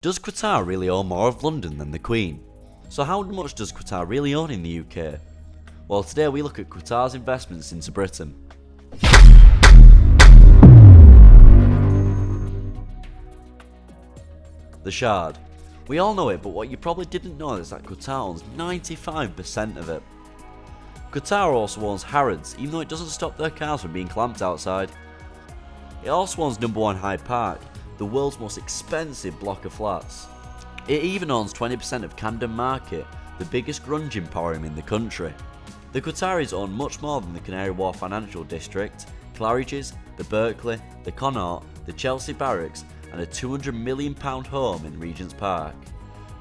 Does Qatar really own more of London than the Queen? So how much does Qatar really own in the UK? Well, today we look at Qatar's investments into Britain. The Shard. We all know it, but what you probably didn't know is that Qatar owns 95% of it. Qatar also owns Harrods, even though it doesn't stop their cars from being clamped outside. It also owns No. 1 Hyde Park, the world's most expensive block of flats. It even owns 20% of Camden Market, the biggest grunge emporium in the country. The Qataris own much more than the Canary Wharf Financial District, Claridge's, the Berkeley, the Connaught, the Chelsea Barracks and a £200 million home in Regent's Park.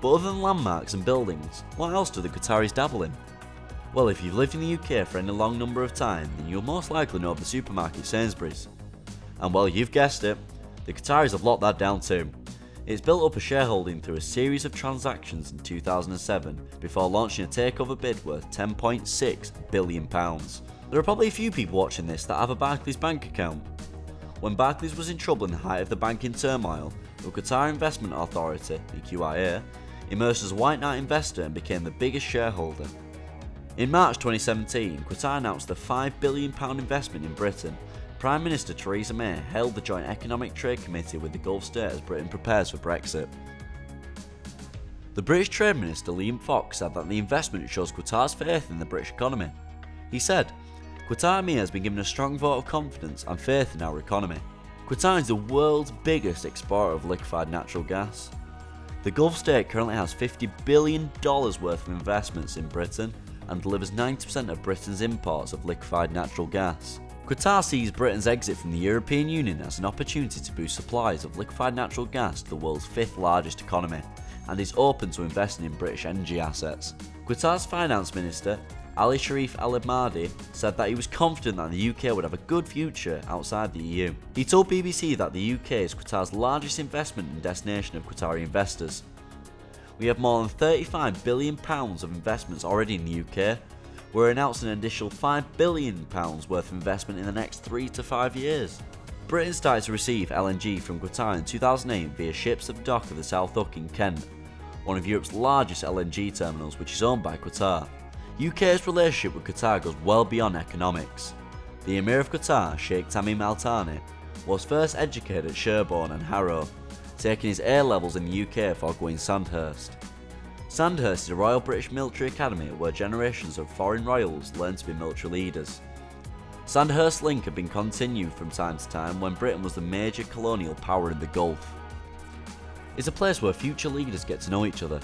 But other than landmarks and buildings, what else do the Qataris dabble in? Well, if you've lived in the UK for any long number of time, then you'll most likely know of the supermarket Sainsbury's. And well, you've guessed it, the Qataris have locked that down too. It's built up a shareholding through a series of transactions in 2007 before launching a takeover bid worth £10.6 billion. There are probably a few people watching this that have a Barclays bank account. When Barclays was in trouble in the height of the banking turmoil, the Qatar Investment Authority, the QIA, emerged as a white knight investor and became the biggest shareholder. In March 2017, Qatar announced a £5 billion investment in Britain. Prime Minister Theresa May held the Joint Economic Trade Committee with the Gulf state as Britain prepares for Brexit. The British Trade Minister Liam Fox said that the investment shows Qatar's faith in the British economy. He said, "Qatar Emir has been given a strong vote of confidence and faith in our economy. Qatar is the world's biggest exporter of liquefied natural gas. The Gulf state currently has $50 billion worth of investments in Britain and delivers 90% of Britain's imports of liquefied natural gas. Qatar sees Britain's exit from the European Union as an opportunity to boost supplies of liquefied natural gas to the world's 5th largest economy, and is open to investing in British energy assets." Qatar's Finance Minister, Ali Sharif Al Mahdi, said that he was confident that the UK would have a good future outside the EU. He told BBC that the UK is Qatar's largest investment and destination of Qatari investors. "We have more than £35 billion of investments already in the UK. We're announcing an additional £5 billion worth of investment in the next 3 to 5 years. Britain started to receive LNG from Qatar in 2008 via ships at the dock of the South Hook in Kent, one of Europe's largest LNG terminals, which is owned by Qatar. UK's relationship with Qatar goes well beyond economics. The Emir of Qatar, Sheikh Tamim Al Thani, was first educated at Sherborne and Harrow, taking his A levels in the UK before going Sandhurst. Sandhurst is a Royal British Military Academy where generations of foreign royals learn to be military leaders. Sandhurst's link had been continued from time to time when Britain was the major colonial power in the Gulf. It's a place where future leaders get to know each other.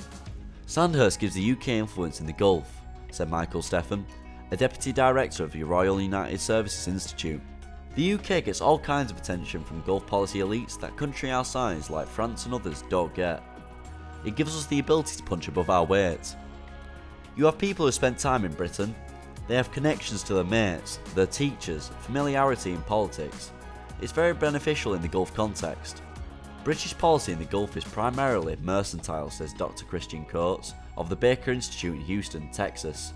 Sandhurst gives the UK influence in the Gulf, said Michael Stephan, a deputy director of the Royal United Services Institute. The UK gets all kinds of attention from Gulf policy elites that countries our size like France and others don't get. It gives us the ability to punch above our weight. You have people who spent time in Britain. They have connections to their mates, their teachers, familiarity in politics. It's very beneficial in the Gulf context. British policy in the Gulf is primarily mercantile, says Dr. Christian Coates of the Baker Institute in Houston, Texas.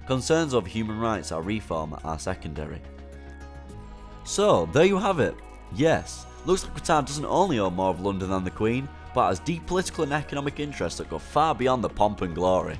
Concerns over human rights or reform are secondary. So, there you have it. Yes, looks like Qatar doesn't only own more of London than the Queen, but has deep political and economic interests that go far beyond the pomp and glory.